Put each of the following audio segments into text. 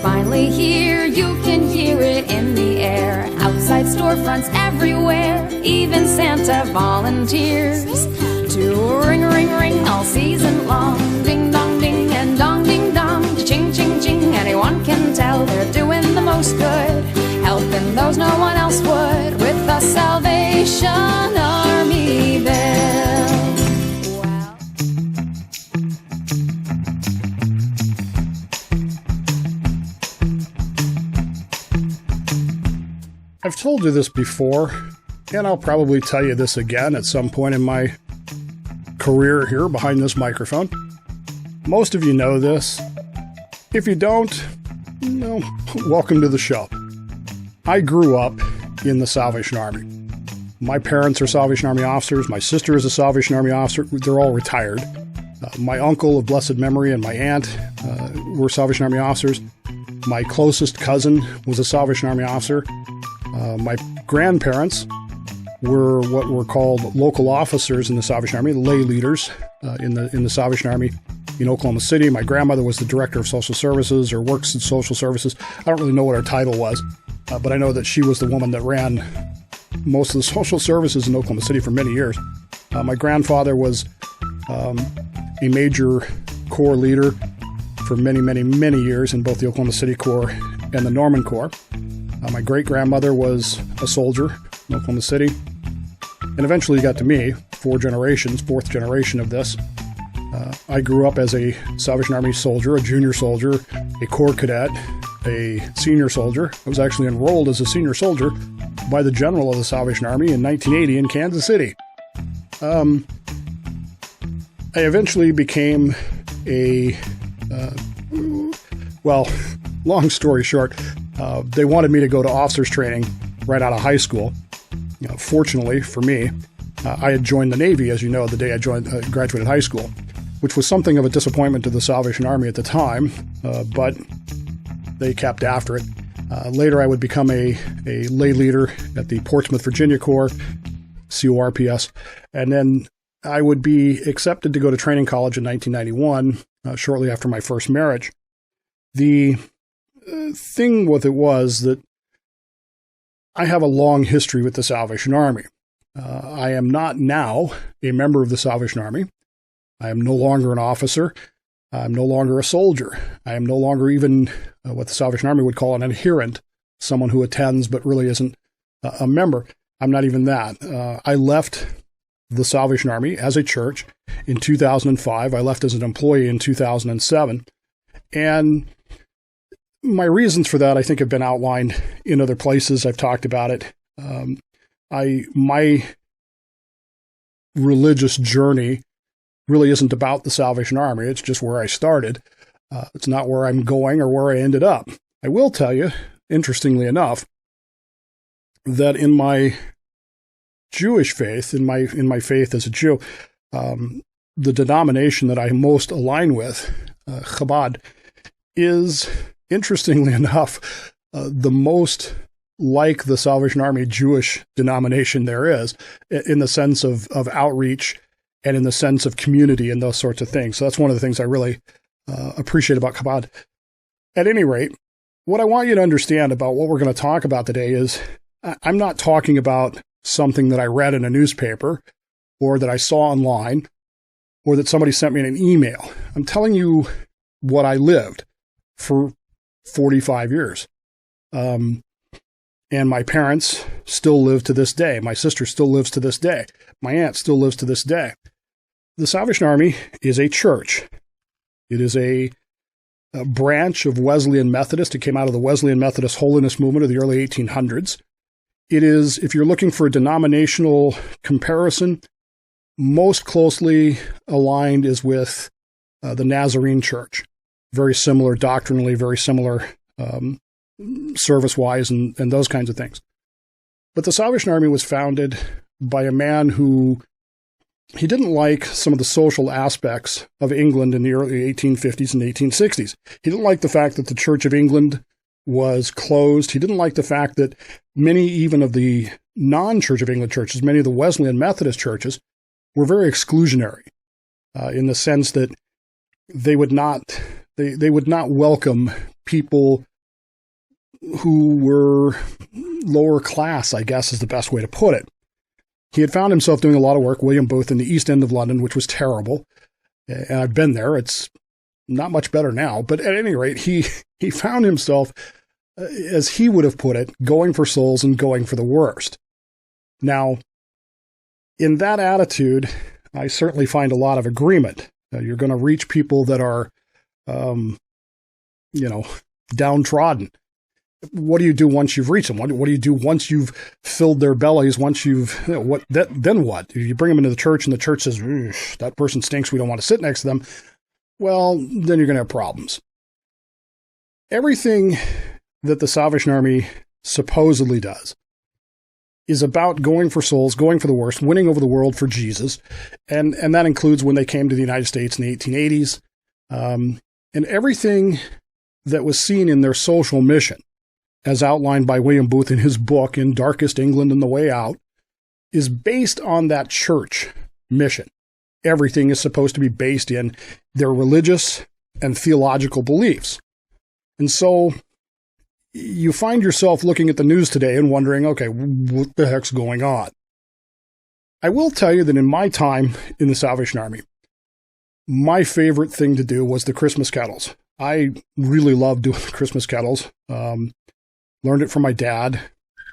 finally here. You can hear it in the air, outside storefronts everywhere. Even Santa volunteers to ring, ring, ring all season long. Ding dong ding and dong ding dong, ching ching ching. Anyone can tell they're doing the most good, helping those no one else would, with the Salvation Army bell. I've told you this before, and I'll probably tell you this again at some point in my career here behind this microphone. Most of you know this. If you don't, welcome to the show. I grew up in the Salvation Army. My parents are Salvation Army officers. My sister is a Salvation Army officer. They're all retired. My uncle of blessed memory and my aunt were Salvation Army officers. My closest cousin was a Salvation Army officer. My grandparents were what were called local officers in the Salvation Army, lay leaders in the Salvation Army in Oklahoma City. My grandmother was the director of social services or works in social services. I don't really know what her title was, but I know that she was the woman that ran most of the social services in Oklahoma City for many years. My grandfather was a major Corps leader for many, many, many years in both the Oklahoma City Corps and the Norman Corps. My great-grandmother was a soldier in Oklahoma City, and eventually got to me, fourth generation of this. I grew up as a Salvation Army soldier, a junior soldier, a Corps cadet, a senior soldier. I was actually enrolled as a senior soldier by the general of the Salvation Army in 1980 in Kansas City. I eventually became long story short, they wanted me to go to officers training right out of high school. Fortunately for me, I had joined the Navy, as you know, the day I graduated high school, which was something of a disappointment to the Salvation Army at the time, but they kept after it. Later, I would become a lay leader at the Portsmouth, Virginia Corps, CORPS, and then I would be accepted to go to training college in 1991, shortly after my first marriage. The thing with it was that I have a long history with the Salvation Army. I am not now a member of the Salvation Army. I am no longer an officer. I'm no longer a soldier. I am no longer even what the Salvation Army would call an adherent, someone who attends but really isn't a member. I'm not even that. I left the Salvation Army as a church in 2005. I left as an employee in 2007. And my reasons for that, I think, have been outlined in other places. I've talked about it. My religious journey really isn't about the Salvation Army. It's just where I started. It's not where I'm going or where I ended up. I will tell you, interestingly enough, that in my Jewish faith, in my faith as a Jew, the denomination that I most align with, Chabad, is, interestingly enough, the most like the Salvation Army Jewish denomination there is, in the sense of outreach and in the sense of community and those sorts of things. So that's one of the things I really appreciate about Chabad. At any rate, what I want you to understand about what we're going to talk about today is I'm not talking about something that I read in a newspaper or that I saw online or that somebody sent me in an email. I'm telling you what I lived for 45 years. And my parents still live to this day. My sister still lives to this day. My aunt still lives to this day. The Salvation Army is a church. It is a branch of Wesleyan Methodist. It came out of the Wesleyan Methodist holiness movement of the early 1800s. It is, if you're looking for a denominational comparison, most closely aligned is with the Nazarene Church. Very similar doctrinally, very similar service-wise and those kinds of things. But the Salvation Army was founded by a man who, he didn't like some of the social aspects of England in the early 1850s and 1860s. He didn't like the fact that the Church of England was closed. He didn't like the fact that many even of the non-Church of England churches, many of the Wesleyan Methodist churches, were very exclusionary in the sense that they would not welcome people who were lower class, I guess is the best way to put it. He had found himself doing a lot of work, William Booth, in the East End of London, which was terrible. And I've been there. It's not much better now. But at any rate, he found himself, as he would have put it, going for souls and going for the worst. Now, in that attitude, I certainly find a lot of agreement. You're going to reach people that are, downtrodden. What do you do once you've reached them? What do you do once you've filled their bellies? Once you've, then what? You bring them into the church and the church says, that person stinks, we don't want to sit next to them. Well, then you're going to have problems. Everything that the Salvation Army supposedly does is about going for souls, going for the worst, winning over the world for Jesus. And that includes when they came to the United States in the 1880s. And everything that was seen in their social mission, as outlined by William Booth in his book, In Darkest England and the Way Out, is based on that church mission. Everything is supposed to be based in their religious and theological beliefs. And so you find yourself looking at the news today and wondering, okay, what the heck's going on? I will tell you that in my time in the Salvation Army, my favorite thing to do was the Christmas Kettles. I really loved doing the Christmas Kettles. Learned it from my dad.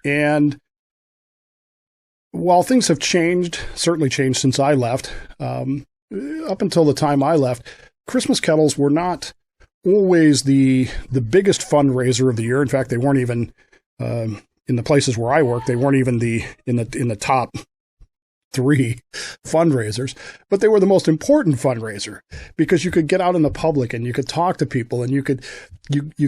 And while things have changed, certainly changed since I left, up until the time I left, Christmas Kettles were not always the biggest fundraiser of the year. In fact, they weren't even, in the places where I worked, they weren't even in the top 3 fundraisers, but they were the most important fundraiser because you could get out in the public and you could talk to people and you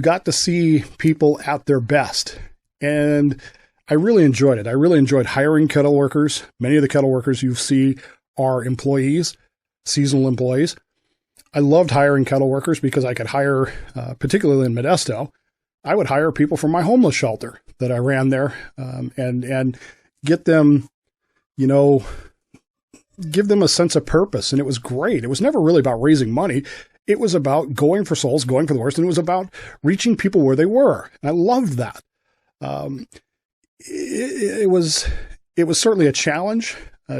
got to see people at their best. And I really enjoyed it. I really enjoyed hiring kettle workers. Many of the kettle workers you see are employees, seasonal employees. I loved hiring kettle workers because I could hire, particularly in Modesto, I would hire people from my homeless shelter that I ran there, and get them, give them a sense of purpose. And it was great. It was never really about raising money. It was about going for souls, going for the worst. And it was about reaching people where they were. And I loved that. It was certainly a challenge.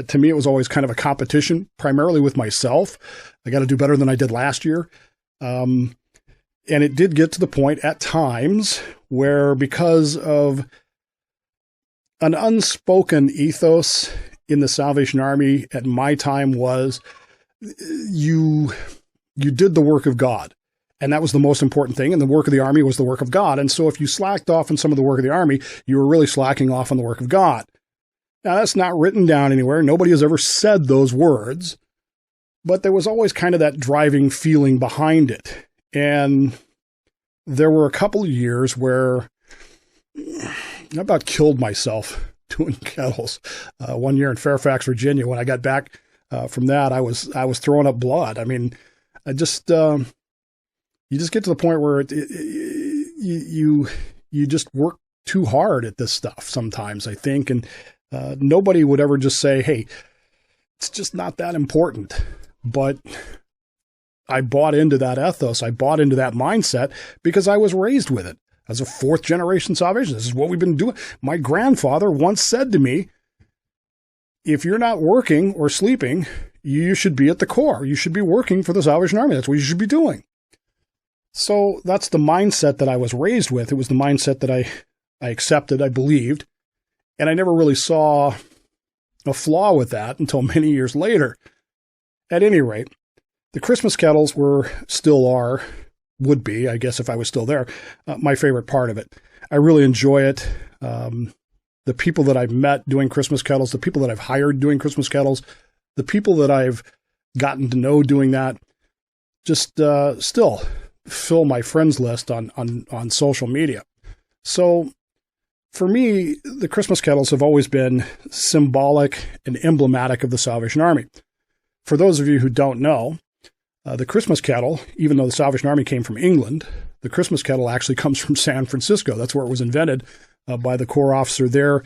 To me, it was always kind of a competition, primarily with myself. I got to do better than I did last year. And it did get to the point at times where, because of an unspoken ethos in the Salvation Army at my time, was you did the work of God. And that was the most important thing. And the work of the Army was the work of God. And so if you slacked off on some of the work of the Army, you were really slacking off on the work of God. Now, that's not written down anywhere. Nobody has ever said those words. But there was always kind of that driving feeling behind it. And there were a couple of years where I about killed myself doing kettles. One year in Fairfax, Virginia, when I got back from that, I was throwing up blood. I mean, you just get to the point where you just work too hard at this stuff sometimes, I think. And nobody would ever just say, hey, it's just not that important. But I bought into that ethos. I bought into that mindset because I was raised with it. As a 4th generation Salvation, this is what we've been doing. My grandfather once said to me, if you're not working or sleeping, you should be at the Corps. You should be working for the Salvation Army. That's what you should be doing. So that's the mindset that I was raised with. It was the mindset that I accepted, I believed. And I never really saw a flaw with that until many years later. At any rate, the Christmas Kettles would be, I guess if I was still there, my favorite part of it. I really enjoy it. The people that I've met doing Christmas Kettles, the people that I've hired doing Christmas Kettles, the people that I've gotten to know doing that, just still fill my friends list on social media. So for me, the Christmas Kettles have always been symbolic and emblematic of the Salvation Army. For those of you who don't know, the Christmas Kettle, even though the Salvation Army came from England, the Christmas Kettle actually comes from San Francisco. That's where it was invented by the Corps officer there.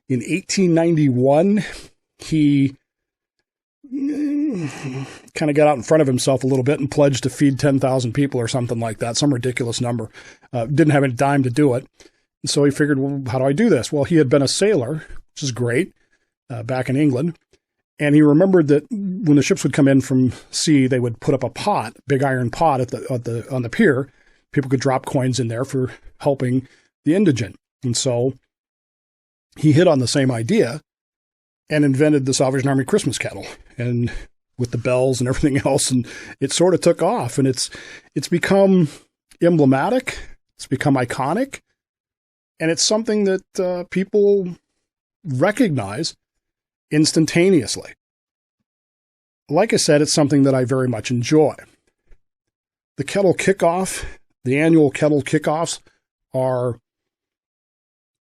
In 1891, he kind of got out in front of himself a little bit and pledged to feed 10,000 people or something like that, some ridiculous number. Didn't have any dime to do it. And so he figured, well, how do I do this? Well, he had been a sailor, which is great, back in England. And he remembered that when the ships would come in from sea, they would put up a pot, big iron pot on the pier. People could drop coins in there for helping the indigent. And so he hit on the same idea and invented the Salvation Army Christmas Kettle, and with the bells and everything else. And it sort of took off, and it's become emblematic. It's become iconic. And it's something that people recognize instantaneously. Like I said, it's something that I very much enjoy. The Kettle Kickoff, the annual Kettle Kickoffs are,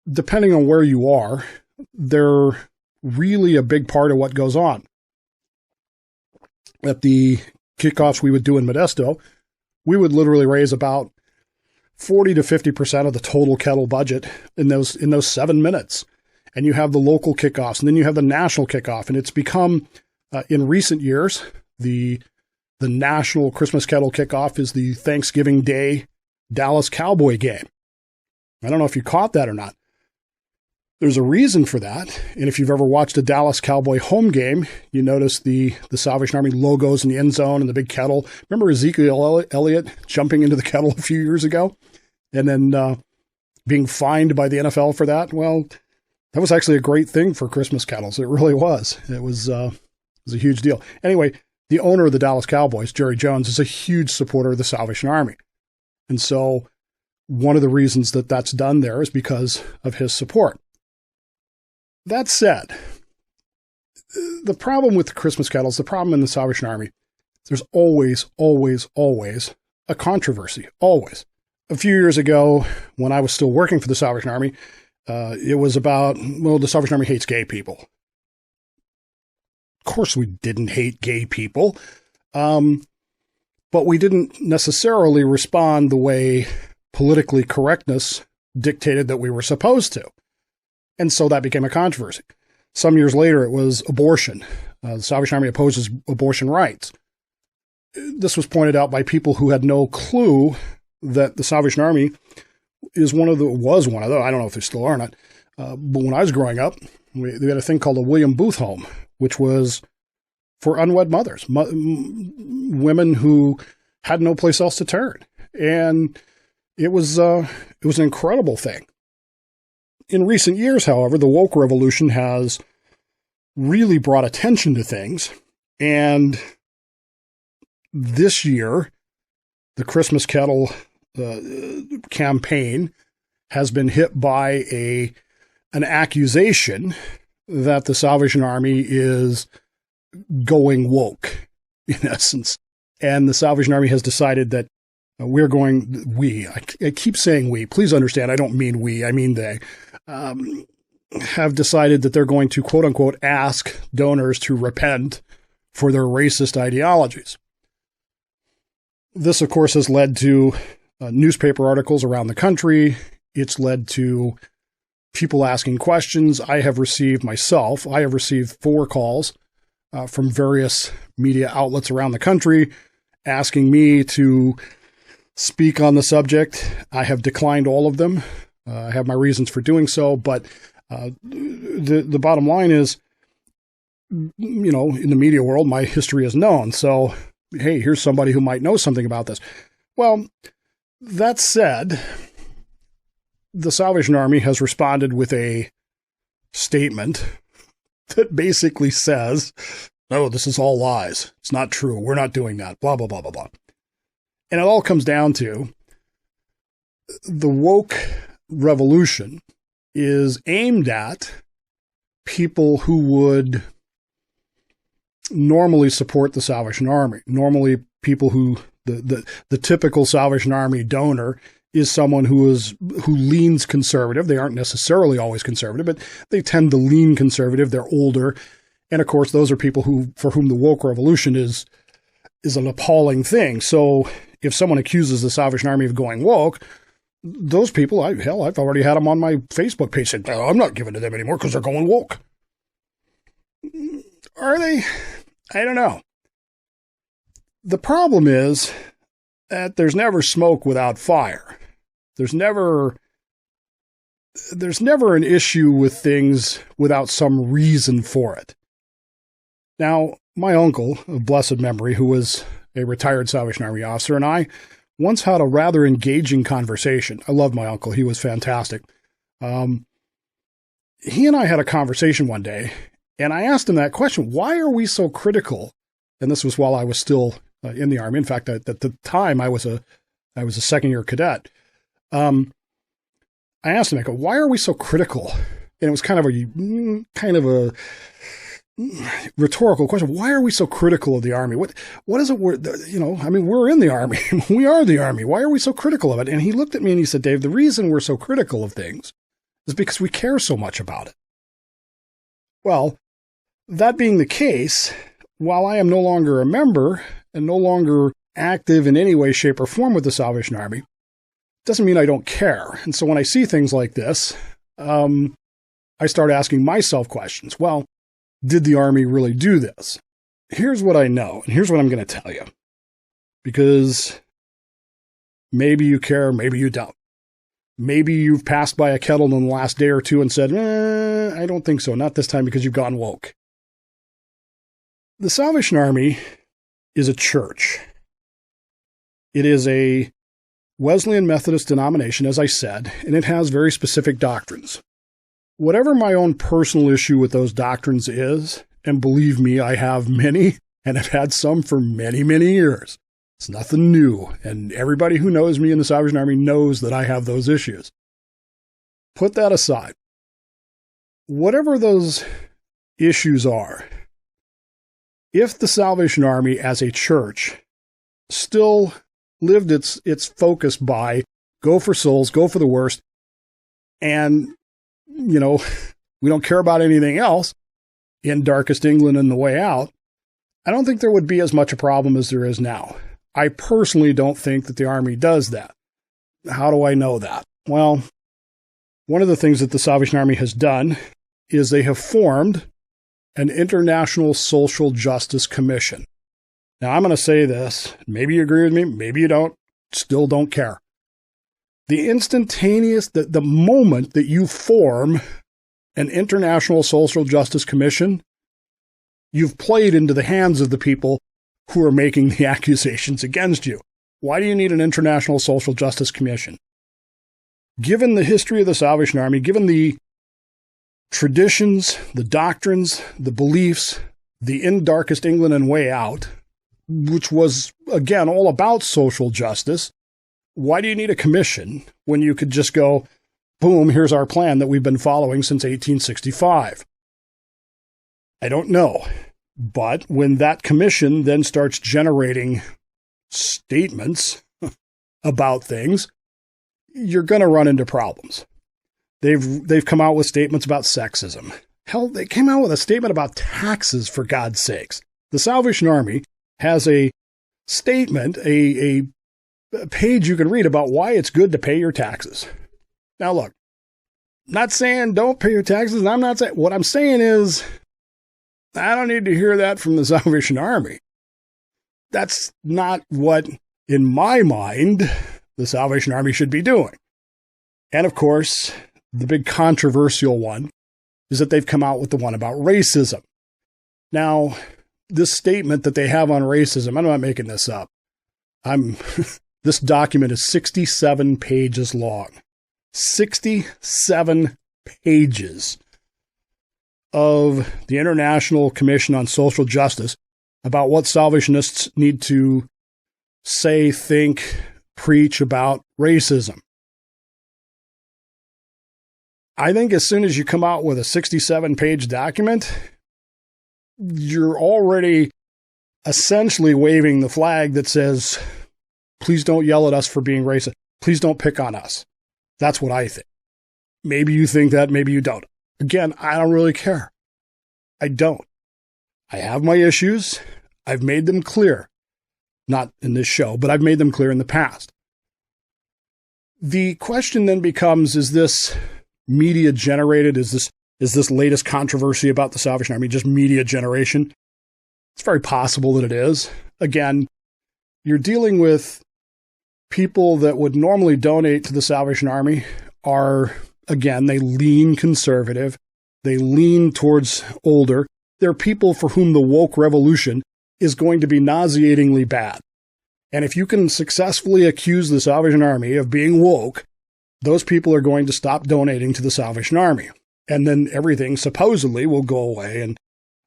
depending on where you are, they're really a big part of what goes on. At the kickoffs we would do in Modesto, we would literally raise about 40 to 50% of the total kettle budget in those 7 minutes. And you have the local kickoffs, and then you have the national kickoff. And it's become, in recent years, the national Christmas Kettle Kickoff is the Thanksgiving Day Dallas Cowboy game. I don't know if you caught that or not. There's a reason for that. And if you've ever watched a Dallas Cowboy home game, you notice the Salvation Army logos in the end zone and the big kettle. Remember Ezekiel Elliott jumping into the kettle a few years ago and then being fined by the NFL for that? Well, that was actually a great thing for Christmas kettles. It really was. It was a huge deal. Anyway, the owner of the Dallas Cowboys, Jerry Jones, is a huge supporter of the Salvation Army. And so one of the reasons that that's done there is because of his support. That said, the problem with the Christmas kettles, the problem in the Salvation Army, there's always, always, always a controversy. Always. A few years ago, when I was still working for the Salvation Army, it was about, well, the Salvation Army hates gay people. Of course we didn't hate gay people, but we didn't necessarily respond the way politically correctness dictated that we were supposed to. And so that became a controversy. Some years later, it was abortion. The Salvation Army opposes abortion rights. This was pointed out by people who had no clue that the Salvation Army was one of the, I don't know if they still are or not, but when I was growing up, they had a thing called a William Booth home, which was for unwed mothers, women who had no place else to turn. And it was an incredible thing. In recent years, however, the woke revolution has really brought attention to things. And this year, the Christmas Kettle campaign has been hit by an accusation that the Salvation Army is going woke, in essence. And the Salvation Army has decided that I keep saying we, please understand, I don't mean we, I mean they, have decided that they're going to, quote unquote, ask donors to repent for their racist ideologies. This, of course, has led to newspaper articles around the country. It's led to people asking questions. I have received 4 calls from various media outlets around the country asking me to speak on the subject. I have declined all of them. I have my reasons for doing so, but the bottom line is, in the media world, my history is known. So, hey, here's somebody who might know something about this. Well, that said, the Salvation Army has responded with a statement that basically says, "Oh, this is all lies. It's not true. We're not doing that. Blah, blah, blah, blah, blah." And it all comes down to the woke revolution is aimed at people who would normally support the Salvation Army. Normally, people who the typical Salvation Army donor is someone who leans conservative. They aren't necessarily always conservative, but they tend to lean conservative. They're older. And of course, those are people for whom the woke revolution is an appalling thing. So if someone accuses the Salvation Army of going woke, those people, I've already had them on my Facebook page saying, "Oh, I'm not giving to them anymore because they're going woke." Are they? I don't know. The problem is that there's never smoke without fire. There's never there's never an issue with things without some reason for it. Now, my uncle, of blessed memory, who was a retired Salvation Army officer, and I once had a rather engaging conversation. I love my uncle. He was fantastic. He and I had a conversation one day, and I asked him that question: why are we so critical? And this was while I was still in the Army. In fact, at the time, I was a second-year cadet. I asked him, I go, why are we so critical? And it was kind of a rhetorical question. Why are we so critical of the Army? What is it? We're in the Army. We are the Army. Why are we so critical of it? And he looked at me and he said, Dave, the reason we're so critical of things is because we care so much about it. Well, that being the case, while I am no longer a member and no longer active in any way, shape, or form with the Salvation Army, doesn't mean I don't care. And so when I see things like this, I start asking myself questions. Well, did the Army really do this? Here's what I know, and here's what I'm going to tell you. Because maybe you care, maybe you don't. Maybe you've passed by a kettle in the last day or two and said, I don't think so, not this time, because you've gone woke. The Salvation Army is a church. It is a Wesleyan Methodist denomination, as I said, and it has very specific doctrines. Whatever my own personal issue with those doctrines is, and believe me, I have many, and I've had some for many, many years. It's nothing new, and everybody who knows me in the Salvation Army knows that I have those issues. Put that aside. Whatever those issues are, if the Salvation Army as a church still lived its focus by go for souls, go for the worst, and, we don't care about anything else in Darkest England and The Way Out, I don't think there would be as much a problem as there is now. I personally don't think that the Army does that. How do I know that? Well, one of the things that the Salvation Army has done is they have formed an International Social Justice Commission. Now, I'm going to say this. Maybe you agree with me. Maybe you don't. Still don't care. The moment that you form an International Social Justice Commission, you've played into the hands of the people who are making the accusations against you. Why do you need an International Social Justice Commission? Given the history of the Salvation Army, given the traditions, the doctrines, the beliefs, the In Darkest England and Way Out, which was, again, all about social justice, why do you need a commission when you could just go, boom, here's our plan that we've been following since 1865? I don't know. But when that commission then starts generating statements about things, you're going to run into problems. They've come out with statements about sexism. Hell, they came out with a statement about taxes, for God's sakes. The Salvation Army has a statement, a page you can read about why it's good to pay your taxes. Now, look, I'm not saying don't pay your taxes, and I'm not saying, what I'm saying is, I don't need to hear that from the Salvation Army. That's not what, in my mind, the Salvation Army should be doing. And of course, the big controversial one is that they've come out with the one about racism. Now, this statement that they have on racism, I'm not making this up. This document is 67 pages long. 67 pages of the International Commission on Social Justice about what Salvationists need to say, think, preach about racism. I think as soon as you come out with a 67-page document, you're already essentially waving the flag that says, please don't yell at us for being racist. Please don't pick on us. That's what I think. Maybe you think that, maybe you don't. Again, I don't really care. I don't. I have my issues. I've made them clear. Not in this show, but I've made them clear in the past. The question then becomes, is this media generated? Is this latest controversy about the Salvation Army just media generation? It's very possible that it is. Again, you're dealing with people that would normally donate to the Salvation Army are again, they lean conservative. They lean towards older. They're people for whom the woke revolution is going to be nauseatingly bad. And if you can successfully accuse the Salvation Army of being woke, those people are going to stop donating to the Salvation Army. And then everything supposedly will go away and,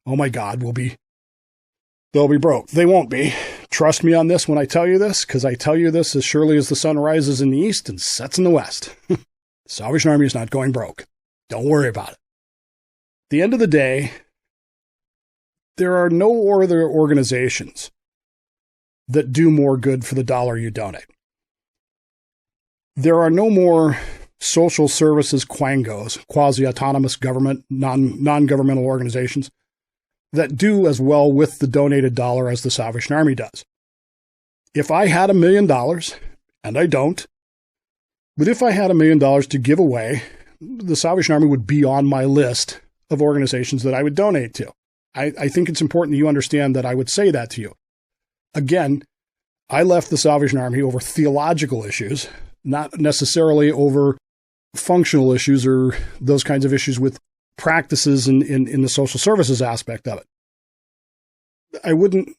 oh my God, they'll be broke. They won't be. Trust me on this when I tell you this, because I tell you this as surely as the sun rises in the east and sets in the west. The Salvation Army is not going broke. Don't worry about it. At the end of the day, there are no other organizations that do more good for the dollar you donate. There are no more social services quangos, quasi-autonomous government, non-governmental organizations that do as well with the donated dollar as the Salvation Army does. If I had $1 million, and I don't, but if I had $1 million to give away, the Salvation Army would be on my list of organizations that I would donate to. I think it's important that you understand that I would say that to you. Again, I left the Salvation Army over theological issues, not necessarily over functional issues or those kinds of issues with practices in the social services aspect of it. I wouldn't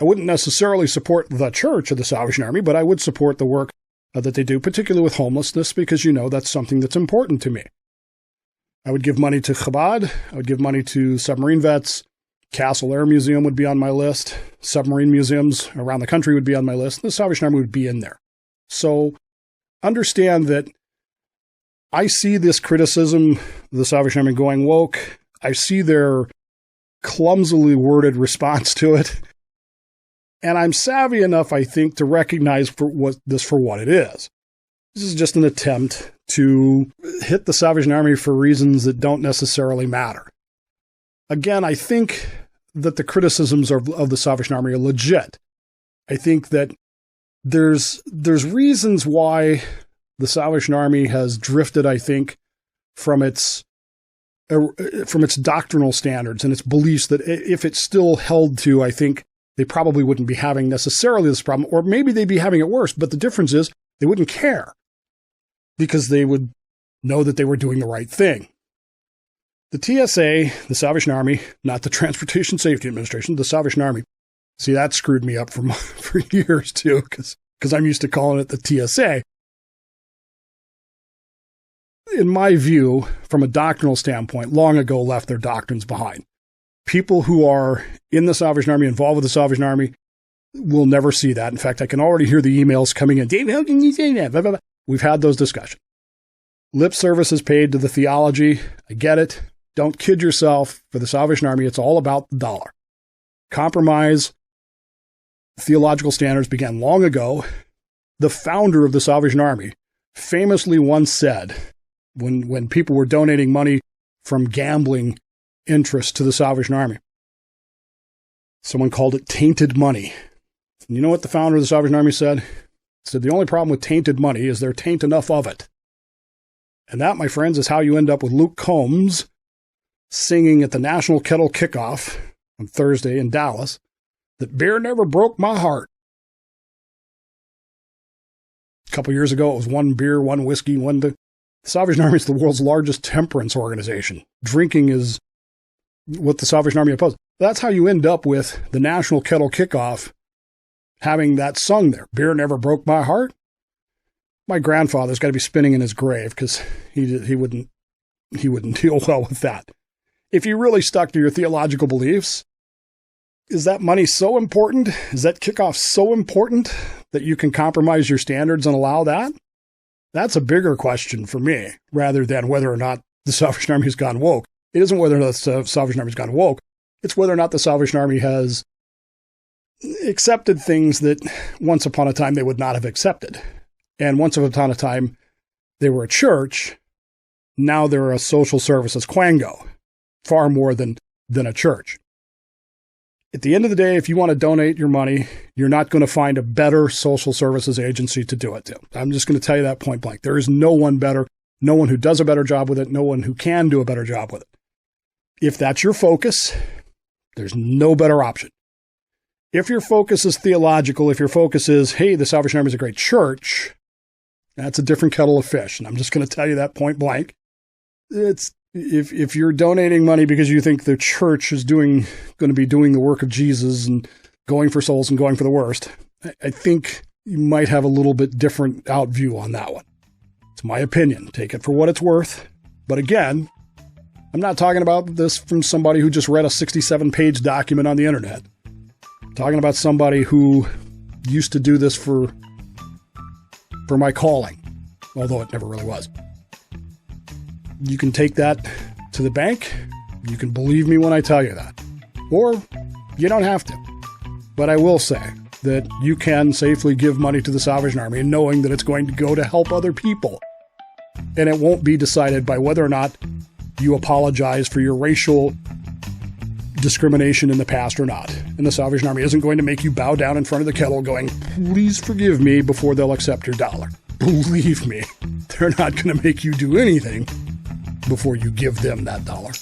necessarily support the church of the Salvation Army, but I would support the work that they do, particularly with homelessness, because that's something that's important to me. I would give money to Chabad. I would give money to submarine vets. Castle Air Museum would be on my list. Submarine museums around the country would be on my list. The Salvation Army would be in there. So understand that I see this criticism of the Salvation Army going woke. I see their clumsily worded response to it. And I'm savvy enough, I think, to recognize for what it is. This is just an attempt to hit the Salvation Army for reasons that don't necessarily matter. Again, I think that the criticisms of the Salvation Army are legit. I think that there's reasons why the Salvation Army has drifted, I think, from its doctrinal standards and its beliefs that if it's still held to, I think they probably wouldn't be having necessarily this problem, or maybe they'd be having it worse. But the difference is they wouldn't care because they would know that they were doing the right thing. The TSA, the Salvation Army, not the Transportation Safety Administration, the Salvation Army. See, that screwed me up for years too, because I'm used to calling it the TSA. In my view, from a doctrinal standpoint, long ago left their doctrines behind. People who are in the Salvation Army, involved with the Salvation Army, will never see that. In fact, I can already hear the emails coming in. Dave, how can you say that? Blah, blah, blah. We've had those discussions. Lip service is paid to the theology. I get it. Don't kid yourself. For the Salvation Army, it's all about the dollar. Compromise. Theological standards began long ago. The founder of the Salvation Army famously once said, when people were donating money from gambling interest to the Salvation Army, someone called it tainted money. And you know what the founder of the Salvation Army said? He said, the only problem with tainted money is there tain't enough of it. And that, my friends, is how you end up with Luke Combs singing at the National Kettle Kickoff on Thursday in Dallas, that beer never broke my heart. A couple years ago, it was one beer, one whiskey, The Salvation Army is the world's largest temperance organization. Drinking is what the Salvation Army opposes. That's how you end up with the National Kettle Kickoff having that sung there. Beer never broke my heart. My grandfather's got to be spinning in his grave because he wouldn't deal well with that. If you really stuck to your theological beliefs, is that money so important? Is that kickoff so important that you can compromise your standards and allow that? That's a bigger question for me, rather than whether or not the Salvation Army has gone woke. It isn't whether or not the Salvation Army has gone woke. It's whether or not the Salvation Army has accepted things that once upon a time they would not have accepted. And once upon a time, they were a church. Now they're a social services quango, far more than a church. At the end of the day, if you want to donate your money, you're not going to find a better social services agency to do it to. I'm just going to tell you that point blank. There is no one better, no one who does a better job with it, no one who can do a better job with it. If that's your focus, there's no better option. If your focus is theological, if your focus is, hey, the Salvation Army is a great church, That's a different kettle of fish, and I'm just going to tell you that point blank. It's if you're donating money because you think the church is going to be doing the work of Jesus and going for souls and going for the worst, I think you might have a little bit different out view on that one. It's my opinion. Take it for what it's worth. But again, I'm not talking about this from somebody who just read a 67-page document on the internet. I'm talking about somebody who used to do this for my calling, although it never really was. You can take that to the bank. You can believe me when I tell you that. Or you don't have to. But I will say that you can safely give money to the Salvation Army knowing that it's going to go to help other people. And it won't be decided by whether or not you apologize for your racial discrimination in the past or not. And the Salvation Army isn't going to make you bow down in front of the kettle going, please forgive me, before they'll accept your dollar. Believe me, they're not going to make you do anything before you give them that dollar.